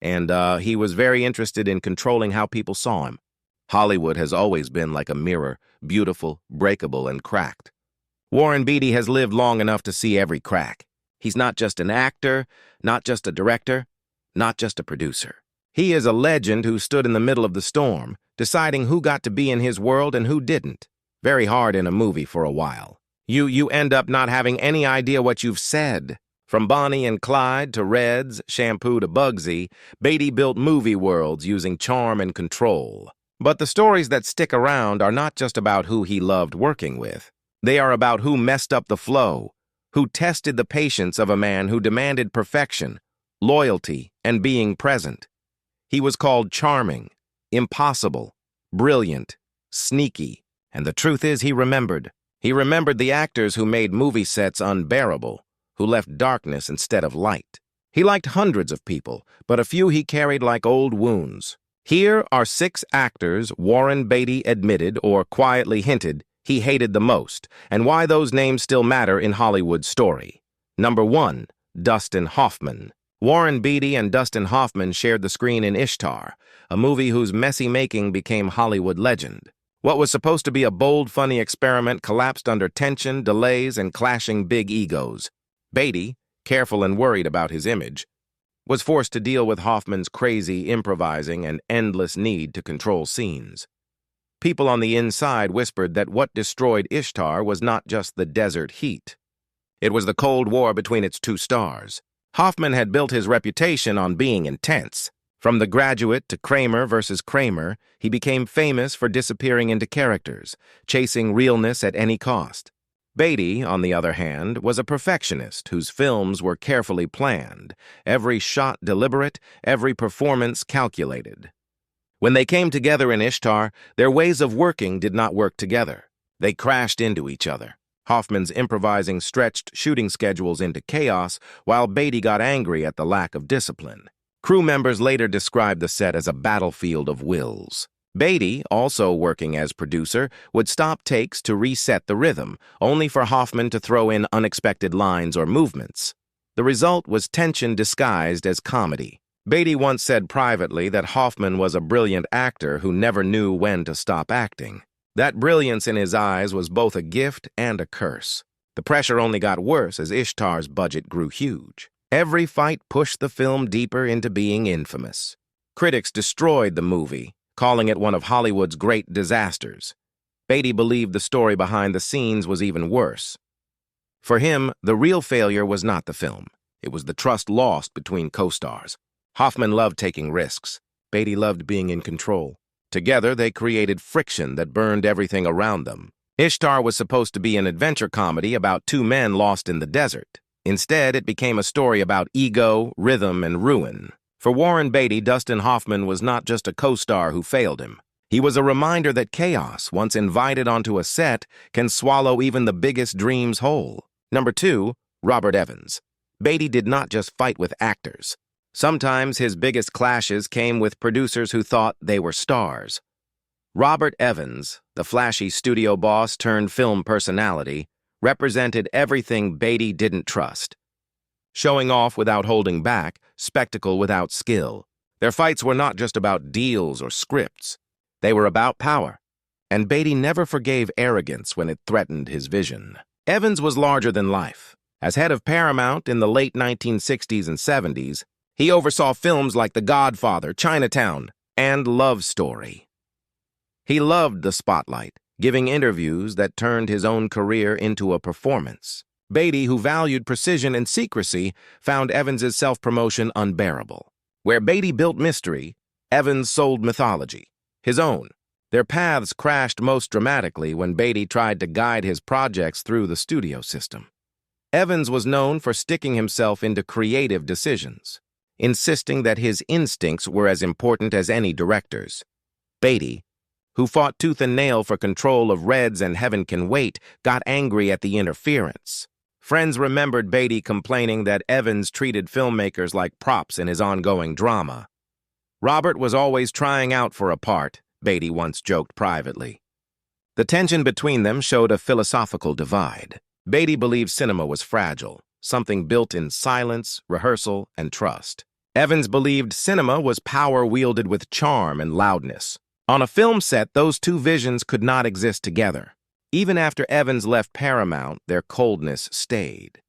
and he was very interested in controlling how people saw him. Hollywood has always been like a mirror, beautiful, breakable, and cracked. Warren Beatty has lived long enough to see every crack. He's not just an actor, not just a director, not just a producer. He is a legend who stood in the middle of the storm, deciding who got to be in his world and who didn't. Very hard in a movie for a while. You end up not having any idea what you've said. From Bonnie and Clyde to Reds, Shampoo to Bugsy, Beatty built movie worlds using charm and control. But the stories that stick around are not just about who he loved working with. They are about who messed up the flow, who tested the patience of a man who demanded perfection, loyalty, and being present. He was called charming, impossible, brilliant, sneaky, and the truth is he remembered. He remembered the actors who made movie sets unbearable, who left darkness instead of light. He liked hundreds of people, but a few he carried like old wounds. Here are 6 actors Warren Beatty admitted or quietly hinted he hated the most, and why those names still matter in Hollywood's story. Number 1, Dustin Hoffman. Warren Beatty and Dustin Hoffman shared the screen in Ishtar, a movie whose messy making became Hollywood legend. What was supposed to be a bold, funny experiment collapsed under tension, delays, and clashing big egos. Beatty, careful and worried about his image, was forced to deal with Hoffman's crazy improvising and endless need to control scenes. People on the inside whispered that what destroyed Ishtar was not just the desert heat. It was the Cold War between its 2 stars. Hoffman had built his reputation on being intense. From The Graduate to Kramer versus Kramer, he became famous for disappearing into characters, chasing realness at any cost. Beatty, on the other hand, was a perfectionist whose films were carefully planned, every shot deliberate, every performance calculated. When they came together in Ishtar, their ways of working did not work together. They crashed into each other. Hoffman's improvising stretched shooting schedules into chaos, while Beatty got angry at the lack of discipline. Crew members later described the set as a battlefield of wills. Beatty, also working as producer, would stop takes to reset the rhythm, only for Hoffman to throw in unexpected lines or movements. The result was tension disguised as comedy. Beatty once said privately that Hoffman was a brilliant actor who never knew when to stop acting. That brilliance in his eyes was both a gift and a curse. The pressure only got worse as Ishtar's budget grew huge. Every fight pushed the film deeper into being infamous. Critics destroyed the movie, calling it one of Hollywood's great disasters. Beatty believed the story behind the scenes was even worse. For him, the real failure was not the film. It was the trust lost between co-stars. Hoffman loved taking risks. Beatty loved being in control. Together, they created friction that burned everything around them. Ishtar was supposed to be an adventure comedy about 2 men lost in the desert. Instead, it became a story about ego, rhythm, and ruin. For Warren Beatty, Dustin Hoffman was not just a co-star who failed him. He was a reminder that chaos, once invited onto a set, can swallow even the biggest dreams whole. Number 2, Robert Evans. Beatty did not just fight with actors. Sometimes his biggest clashes came with producers who thought they were stars. Robert Evans, the flashy studio boss turned film personality, represented everything Beatty didn't trust. Showing off without holding back, spectacle without skill. Their fights were not just about deals or scripts. They were about power. And Beatty never forgave arrogance when it threatened his vision. Evans was larger than life. As head of Paramount in the late 1960s and 70s, he oversaw films like The Godfather, Chinatown, and Love Story. He loved the spotlight, giving interviews that turned his own career into a performance. Beatty, who valued precision and secrecy, found Evans's self-promotion unbearable. Where Beatty built mystery, Evans sold mythology, his own. Their paths crashed most dramatically when Beatty tried to guide his projects through the studio system. Evans was known for sticking himself into creative decisions, insisting that his instincts were as important as any director's. Beatty, who fought tooth and nail for control of Reds and Heaven Can Wait, got angry at the interference. Friends remembered Beatty complaining that Evans treated filmmakers like props in his ongoing drama. Robert was always trying out for a part, Beatty once joked privately. The tension between them showed a philosophical divide. Beatty believed cinema was fragile, something built in silence, rehearsal, and trust. Evans believed cinema was power wielded with charm and loudness. On a film set, those two visions could not exist together. Even after Evans left Paramount, their coldness stayed.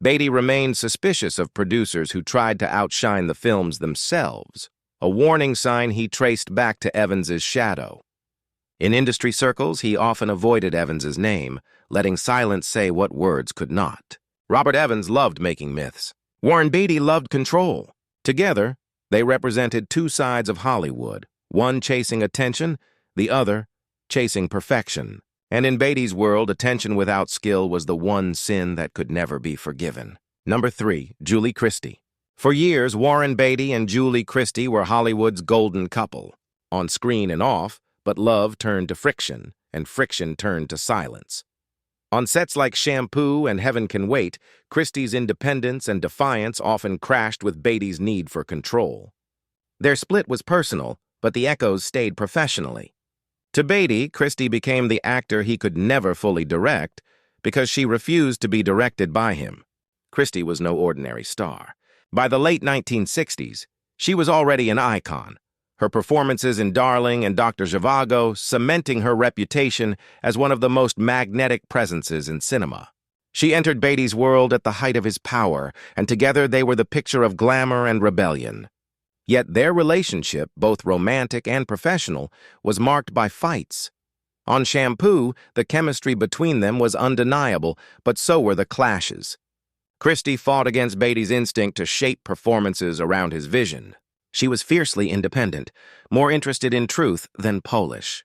Beatty remained suspicious of producers who tried to outshine the films themselves, a warning sign he traced back to Evans's shadow. In industry circles, he often avoided Evans's name, letting silence say what words could not. Robert Evans loved making myths. Warren Beatty loved control. Together, they represented two sides of Hollywood, one chasing attention, the other chasing perfection. And in Beatty's world, attention without skill was the one sin that could never be forgiven. Number 3, Julie Christie. For years, Warren Beatty and Julie Christie were Hollywood's golden couple. On screen and off, but love turned to friction, and friction turned to silence. On sets like Shampoo and Heaven Can Wait, Christie's independence and defiance often crashed with Beatty's need for control. Their split was personal, but the echoes stayed professionally. To Beatty, Christie became the actor he could never fully direct because she refused to be directed by him. Christie was no ordinary star. By the late 1960s, she was already an icon, her performances in Darling and Dr. Zhivago cementing her reputation as one of the most magnetic presences in cinema. She entered Beatty's world at the height of his power, and together they were the picture of glamour and rebellion. Yet their relationship, both romantic and professional, was marked by fights. On Shampoo, the chemistry between them was undeniable, but so were the clashes. Christie fought against Beatty's instinct to shape performances around his vision. She was fiercely independent, more interested in truth than polish.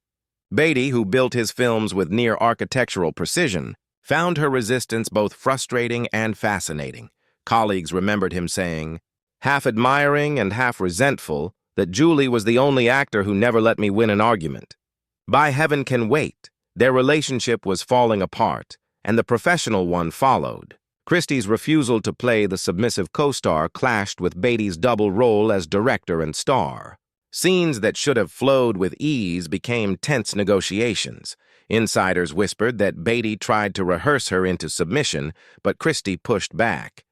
Beatty, who built his films with near-architectural precision, found her resistance both frustrating and fascinating. Colleagues remembered him saying, half admiring and half resentful, that Julie was the only actor who never let me win an argument. By Heaven Can Wait, their relationship was falling apart, and the professional one followed. Christie's refusal to play the submissive co-star clashed with Beatty's double role as director and star. Scenes that should have flowed with ease became tense negotiations. Insiders whispered that Beatty tried to rehearse her into submission, but Christie pushed back,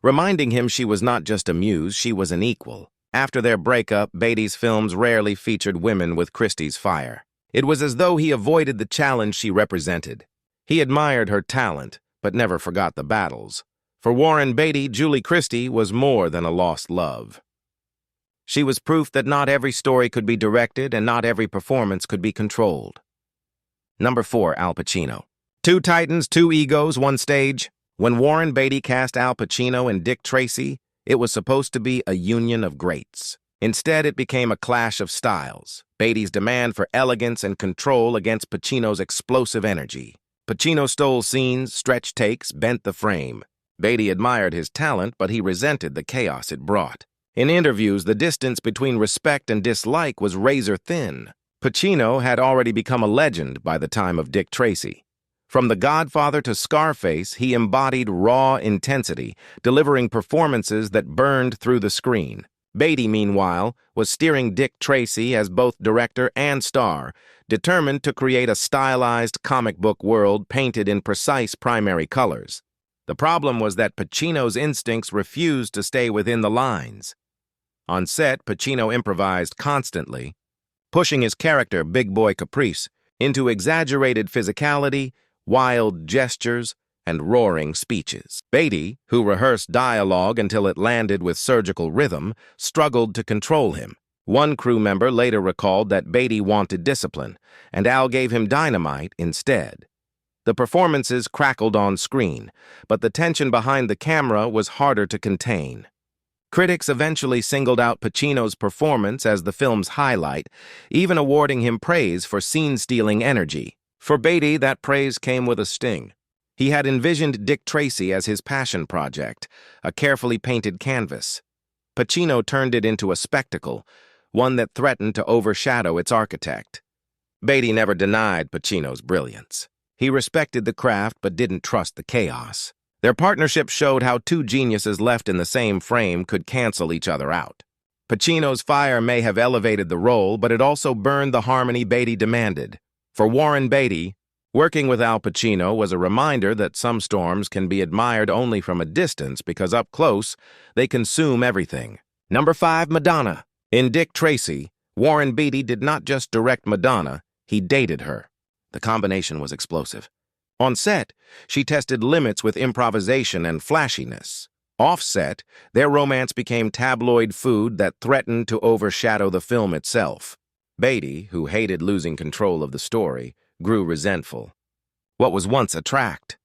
reminding him she was not just a muse, she was an equal. After their breakup, Beatty's films rarely featured women with Christie's fire. It was as though he avoided the challenge she represented. He admired her talent, but never forgot the battles. For Warren Beatty, Julie Christie was more than a lost love. She was proof that not every story could be directed and not every performance could be controlled. Number 4, Al Pacino. Two titans, two egos, one stage. When Warren Beatty cast Al Pacino and Dick Tracy, it was supposed to be a union of greats. Instead, it became a clash of styles, Beatty's demand for elegance and control against Pacino's explosive energy. Pacino stole scenes, stretched takes, bent the frame. Beatty admired his talent, but he resented the chaos it brought. In interviews, the distance between respect and dislike was razor thin. Pacino had already become a legend by the time of Dick Tracy. From The Godfather to Scarface, he embodied raw intensity, delivering performances that burned through the screen. Beatty, meanwhile, was steering Dick Tracy as both director and star, determined to create a stylized comic book world painted in precise primary colors. The problem was that Pacino's instincts refused to stay within the lines. On set, Pacino improvised constantly, pushing his character, Big Boy Caprice, into exaggerated physicality, wild gestures, and roaring speeches. Beatty, who rehearsed dialogue until it landed with surgical rhythm, struggled to control him. One crew member later recalled that Beatty wanted discipline, and Al gave him dynamite instead. The performances crackled on screen, but the tension behind the camera was harder to contain. Critics eventually singled out Pacino's performance as the film's highlight, even awarding him praise for scene-stealing energy. For Beatty, that praise came with a sting. He had envisioned Dick Tracy as his passion project, a carefully painted canvas. Pacino turned it into a spectacle, one that threatened to overshadow its architect. Beatty never denied Pacino's brilliance. He respected the craft but didn't trust the chaos. Their partnership showed how two geniuses left in the same frame could cancel each other out. Pacino's fire may have elevated the role, but it also burned the harmony Beatty demanded. For Warren Beatty, Working with Al Pacino was a reminder that some storms can be admired only from a distance because up close, they consume everything. Number 5, Madonna. In Dick Tracy, Warren Beatty did not just direct Madonna, he dated her. The combination was explosive. On set, she tested limits with improvisation and flashiness. Off-set, their romance became tabloid food that threatened to overshadow the film itself. Beatty, who hated losing control of the story, grew resentful. What was once a tract